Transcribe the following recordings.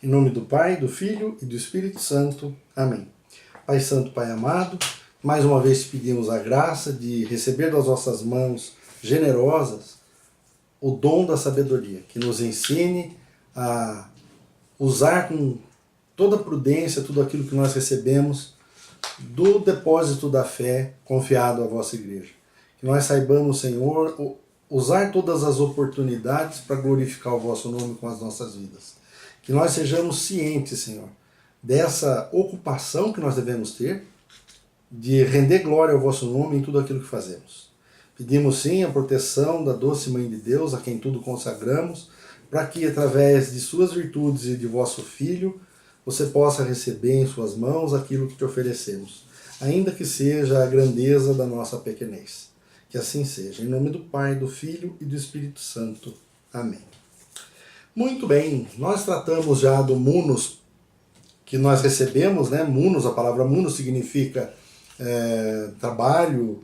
Em nome do Pai, do Filho e do Espírito Santo. Amém. Pai Santo, Pai amado, mais uma vez te pedimos a graça de receber das vossas mãos generosas o dom da sabedoria, que nos ensine a usar com toda prudência tudo aquilo que nós recebemos do depósito da fé confiado à vossa igreja. Que nós saibamos, Senhor, usar todas as oportunidades para glorificar o vosso nome com as nossas vidas. Que nós sejamos cientes, Senhor, dessa ocupação que nós devemos ter de render glória ao vosso nome em tudo aquilo que fazemos. Pedimos sim a proteção da doce Mãe de Deus, a quem tudo consagramos, para que através de suas virtudes e de vosso Filho, você possa receber em suas mãos aquilo que te oferecemos, ainda que seja a grandeza da nossa pequenez. Que assim seja. Em nome do Pai, do Filho e do Espírito Santo. Amém. Muito bem, nós tratamos já do munus que nós recebemos, né? Munus, a palavra munus significa trabalho,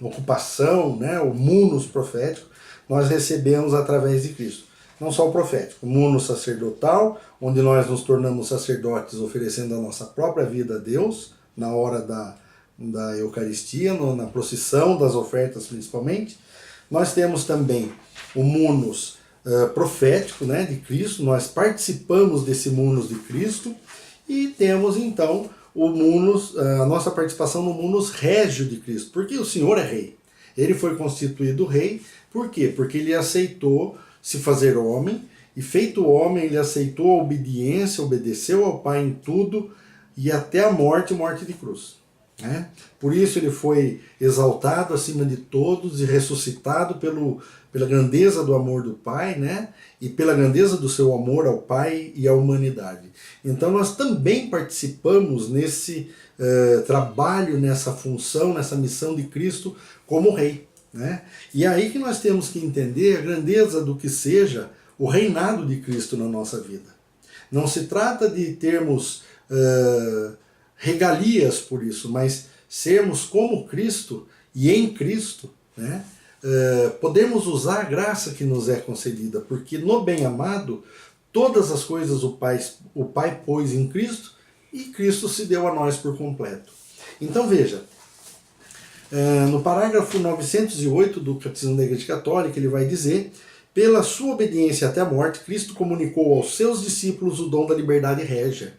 ocupação, né? O munus profético, nós recebemos através de Cristo. Não só o profético, o munus sacerdotal, onde nós nos tornamos sacerdotes oferecendo a nossa própria vida a Deus, na hora da Eucaristia, na procissão das ofertas principalmente. Nós temos também o munus profético, né, de Cristo, nós participamos desse munus de Cristo, e temos então o munus, a nossa participação no munus régio de Cristo, porque o Senhor é rei. Ele foi constituído rei, por quê? Porque ele aceitou se fazer homem, e feito homem ele aceitou a obediência, obedeceu ao Pai em tudo, e até a morte de cruz. Né? Por isso ele foi exaltado acima de todos e ressuscitado pela grandeza do amor do Pai, né? E pela grandeza do seu amor ao Pai e à humanidade. Então nós também participamos nesse trabalho, nessa função, nessa missão de Cristo como Rei. Né? E é aí que nós temos que entender a grandeza do que seja o reinado de Cristo na nossa vida. Não se trata de termos regalias por isso, mas sermos como Cristo e em Cristo, né? Podemos usar a graça que nos é concedida, porque no bem-amado todas as coisas o Pai pôs em Cristo e Cristo se deu a nós por completo. Então veja, no parágrafo 908 do Catecismo da Igreja Católica ele vai dizer: pela sua obediência até a morte, Cristo comunicou aos seus discípulos o dom da liberdade régia,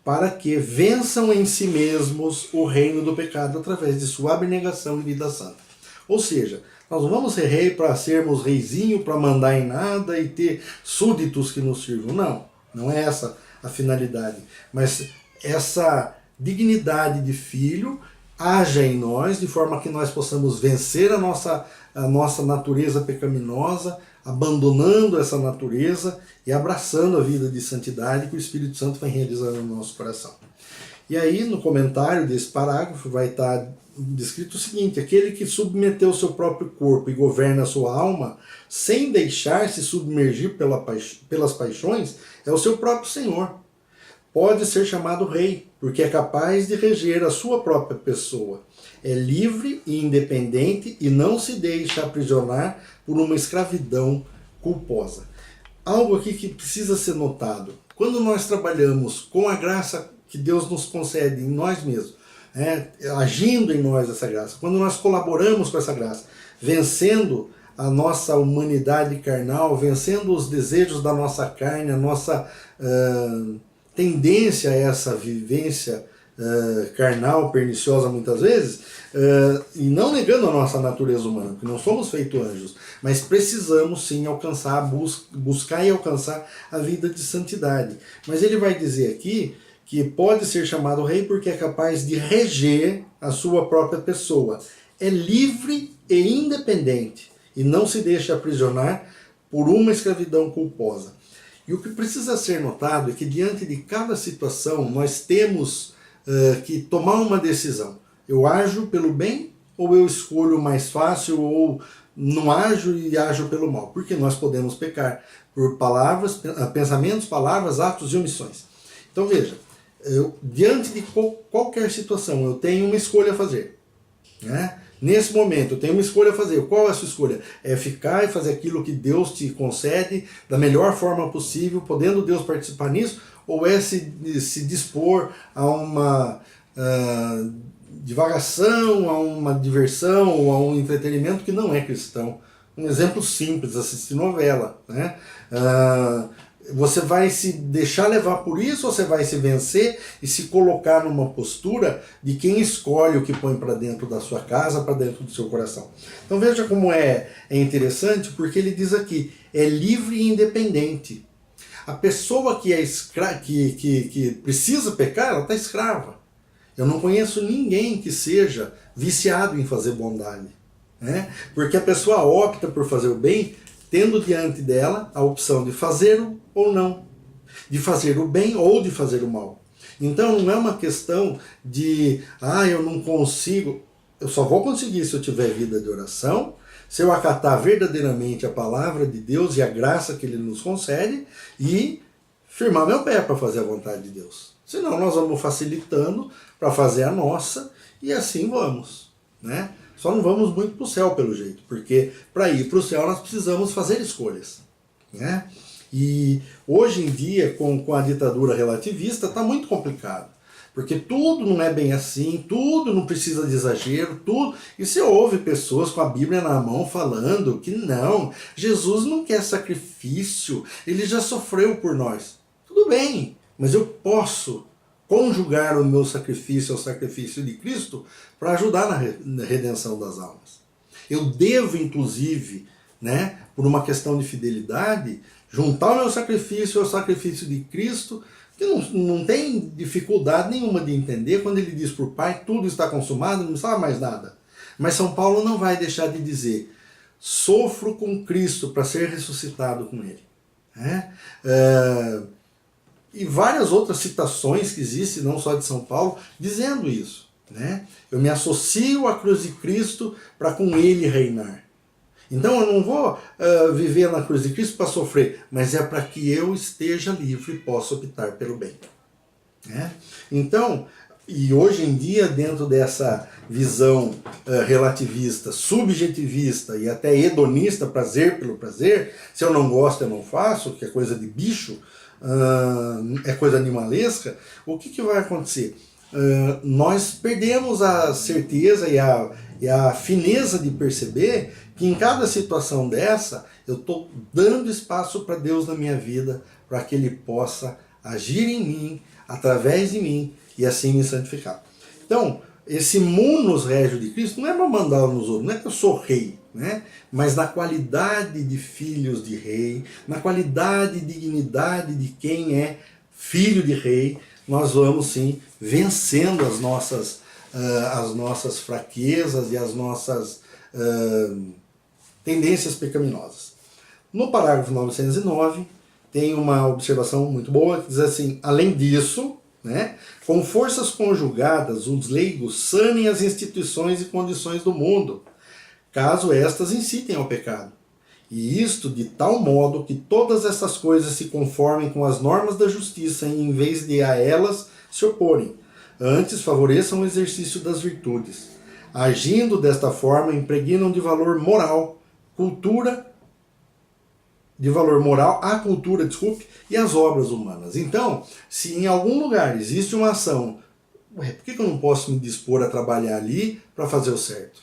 para que vençam em si mesmos o reino do pecado através de sua abnegação e vida santa. Ou seja, nós não vamos ser rei para sermos reizinho, para mandar em nada e ter súditos que nos sirvam. Não, não é essa a finalidade. Mas essa dignidade de filho haja em nós, de forma que nós possamos vencer a nossa natureza pecaminosa, abandonando essa natureza e abraçando a vida de santidade que o Espírito Santo vai realizando no nosso coração. E aí, no comentário desse parágrafo, vai estar descrito o seguinte: aquele que submeteu o seu próprio corpo e governa a sua alma, sem deixar-se submergir pelas paixões, é o seu próprio Senhor. Pode ser chamado rei, porque é capaz de reger a sua própria pessoa. É livre e independente e não se deixa aprisionar por uma escravidão culposa. Algo aqui que precisa ser notado: quando nós trabalhamos com a graça que Deus nos concede em nós mesmos, agindo em nós essa graça, quando nós colaboramos com essa graça, vencendo a nossa humanidade carnal, vencendo os desejos da nossa carne, a nossa tendência a essa vivência carnal, perniciosa muitas vezes, e não negando a nossa natureza humana, porque não somos feitos anjos, mas precisamos sim alcançar, buscar e alcançar a vida de santidade. Mas ele vai dizer aqui que pode ser chamado rei porque é capaz de reger a sua própria pessoa. É livre e independente e não se deixa aprisionar por uma escravidão culposa. E o que precisa ser notado é que diante de cada situação nós temos que tomar uma decisão. Eu ajo pelo bem ou eu escolho o mais fácil, ou não ajo e ajo pelo mal? Porque nós podemos pecar por palavras, pensamentos, palavras, atos e omissões. Então veja, diante de qualquer situação eu tenho uma escolha a fazer. Né? Nesse momento, eu tenho uma escolha a fazer. Qual é a sua escolha? É ficar e fazer aquilo que Deus te concede da melhor forma possível, podendo Deus participar nisso? Ou é se dispor a uma divagação, a uma diversão ou a um entretenimento que não é cristão? Um exemplo simples, assistir novela, né? Você vai se deixar levar por isso ou você vai se vencer e se colocar numa postura de quem escolhe o que põe para dentro da sua casa, para dentro do seu coração? Então veja como é interessante, porque ele diz aqui, é livre e independente. A pessoa que é que precisa pecar, ela está escrava. Eu não conheço ninguém que seja viciado em fazer bondade, né? Porque a pessoa opta por fazer o bem, tendo diante dela a opção de fazer ou não, de fazer o bem ou de fazer o mal. Então não é uma questão de, eu não consigo, eu só vou conseguir se eu tiver vida de oração, se eu acatar verdadeiramente a palavra de Deus e a graça que Ele nos concede e firmar meu pé para fazer a vontade de Deus. Senão nós vamos facilitando para fazer a nossa e assim vamos, né? Só não vamos muito para o céu pelo jeito, porque para ir para o céu nós precisamos fazer escolhas, né? E hoje em dia, com a ditadura relativista, está muito complicado. Porque tudo não é bem assim, tudo não precisa de exagero, tudo. E você ouve pessoas com a Bíblia na mão falando que não, Jesus não quer sacrifício, ele já sofreu por nós. Tudo bem, mas eu posso conjugar o meu sacrifício ao sacrifício de Cristo para ajudar na redenção das almas. Eu devo, inclusive, né, por uma questão de fidelidade, juntar o meu sacrifício ao sacrifício de Cristo, que não tem dificuldade nenhuma de entender quando ele diz para o Pai, tudo está consumado, não precisa mais nada. Mas São Paulo não vai deixar de dizer, sofro com Cristo para ser ressuscitado com Ele. Né? E várias outras citações que existem, não só de São Paulo, dizendo isso. Né? Eu me associo à cruz de Cristo para com Ele reinar. Então eu não vou viver na cruz de Cristo para sofrer, mas é para que eu esteja livre e possa optar pelo bem. Né? Então, e hoje em dia, dentro dessa visão relativista, subjetivista e até hedonista, prazer pelo prazer, se eu não gosto eu não faço, que é coisa de bicho, é coisa animalesca, o que vai acontecer? Nós perdemos a certeza e a fineza de perceber que em cada situação dessa, eu estou dando espaço para Deus na minha vida, para que Ele possa agir em mim, através de mim, e assim me santificar. Então, esse munus regio de Cristo não é para mandar nos outros, não é que eu sou rei, né? Mas na qualidade de filhos de rei, na qualidade e dignidade de quem é filho de rei, nós vamos sim vencendo as nossas fraquezas e as nossas tendências pecaminosas. No parágrafo 909 tem uma observação muito boa que diz assim, além disso, né, com forças conjugadas os leigos sanem as instituições e condições do mundo, caso estas incitem ao pecado. E isto de tal modo que todas essas coisas se conformem com as normas da justiça em vez de a elas se oporem, antes favoreçam o exercício das virtudes. Agindo desta forma, impregnam de valor moral a cultura, e as obras humanas. Então, se em algum lugar existe uma ação, por que eu não posso me dispor a trabalhar ali para fazer o certo?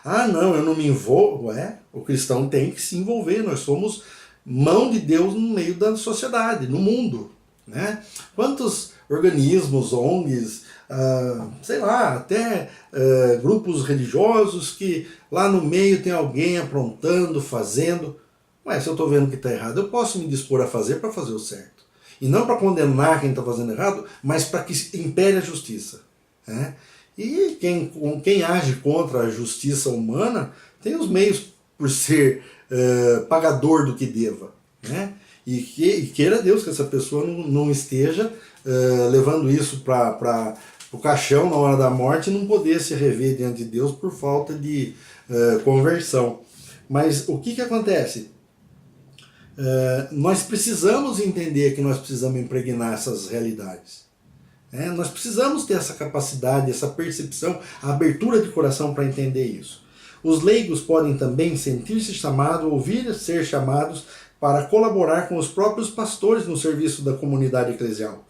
Não, eu não me envolvo. O cristão tem que se envolver, nós somos mão de Deus no meio da sociedade, no mundo. Né? Quantos organismos, ONGs, até grupos religiosos que lá no meio tem alguém aprontando, fazendo. Se eu estou vendo que está errado, eu posso me dispor a fazer para fazer o certo. E não para condenar quem está fazendo errado, mas para que impere a justiça. Né? E quem age contra a justiça humana tem os meios por ser pagador do que deva. Né? E queira Deus que essa pessoa não esteja levando isso para o caixão na hora da morte e não poder se rever diante de Deus por falta de conversão. Mas o que acontece? Nós precisamos entender que nós precisamos impregnar essas realidades. né? Nós precisamos ter essa capacidade, essa percepção, a abertura de coração para entender isso. Os leigos podem também sentir-se chamados, ouvir ser chamados para colaborar com os próprios pastores no serviço da comunidade eclesial,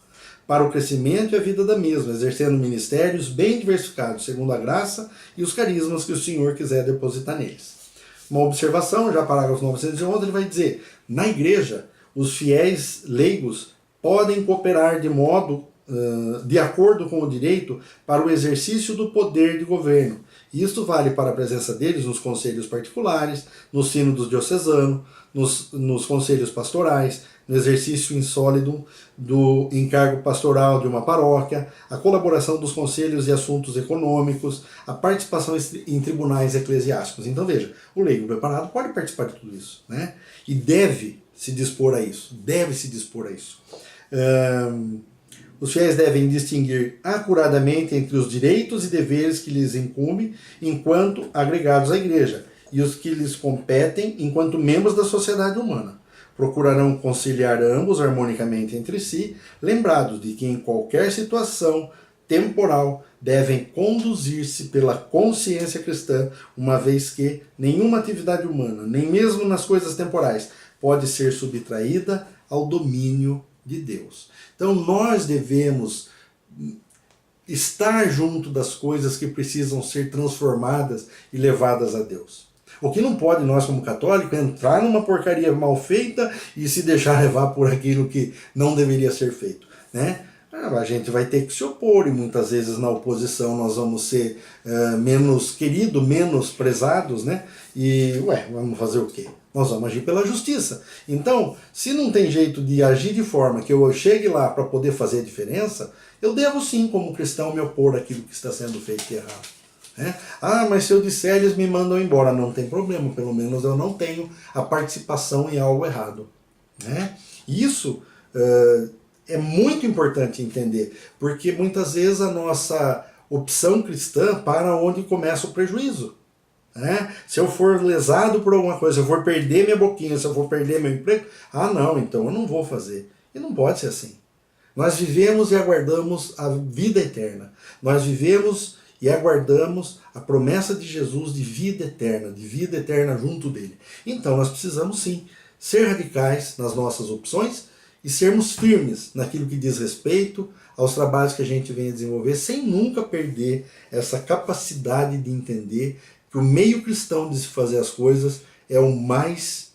para o crescimento e a vida da mesma, exercendo ministérios bem diversificados, segundo a graça e os carismas que o Senhor quiser depositar neles. Uma observação, já parágrafo 911, ele vai dizer, na igreja, os fiéis leigos podem cooperar de acordo com o direito para o exercício do poder de governo. Isto vale para a presença deles nos conselhos particulares, no sínodos diocesano, nos conselhos pastorais, no exercício insólido do encargo pastoral de uma paróquia, a colaboração dos conselhos e assuntos econômicos, a participação em tribunais eclesiásticos. Então veja, o leigo preparado pode participar de tudo isso, né? E deve se dispor a isso, Os fiéis devem distinguir acuradamente entre os direitos e deveres que lhes incumbem enquanto agregados à igreja e os que lhes competem enquanto membros da sociedade humana. Procurarão conciliar ambos harmonicamente entre si, lembrados de que em qualquer situação temporal devem conduzir-se pela consciência cristã, uma vez que nenhuma atividade humana, nem mesmo nas coisas temporais, pode ser subtraída ao domínio de Deus. Então nós devemos estar junto das coisas que precisam ser transformadas e levadas a Deus. O que não pode nós como católicos entrar numa porcaria mal feita e se deixar levar por aquilo que não deveria ser feito, né? A gente vai ter que se opor e muitas vezes na oposição nós vamos ser menos queridos, menos prezados, né? E, vamos fazer o quê? Nós vamos agir pela justiça. Então, se não tem jeito de agir de forma que eu chegue lá para poder fazer a diferença, eu devo sim, como cristão, me opor àquilo que está sendo feito de errado. Né? Mas se eu disser, eles me mandam embora. Não tem problema, pelo menos eu não tenho a participação em algo errado. Né? Isso é muito importante entender, porque muitas vezes a nossa opção cristã para onde começa o prejuízo. Né? Se eu for lesado por alguma coisa, se eu for perder minha boquinha, se eu for perder meu emprego, não, então eu não vou fazer. E não pode ser assim. Nós vivemos e aguardamos a vida eterna. Nós vivemos e aguardamos a promessa de Jesus de vida eterna junto dele. Então nós precisamos sim ser radicais nas nossas opções e sermos firmes naquilo que diz respeito aos trabalhos que a gente vem a desenvolver, sem nunca perder essa capacidade de entender que o meio cristão de se fazer as coisas é o mais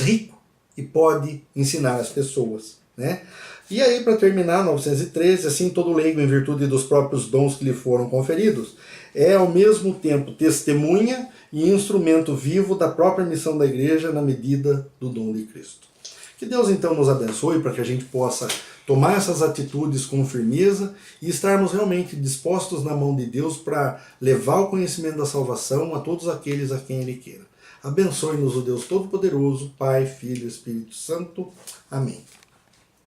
rico e pode ensinar as pessoas. Né? E aí, para terminar, 913, assim todo leigo, em virtude dos próprios dons que lhe foram conferidos, é ao mesmo tempo testemunha e instrumento vivo da própria missão da igreja na medida do dom de Cristo. Que Deus então nos abençoe para que a gente possa tomar essas atitudes com firmeza e estarmos realmente dispostos na mão de Deus para levar o conhecimento da salvação a todos aqueles a quem Ele queira. Abençoe-nos o Deus Todo-Poderoso, Pai, Filho e Espírito Santo. Amém.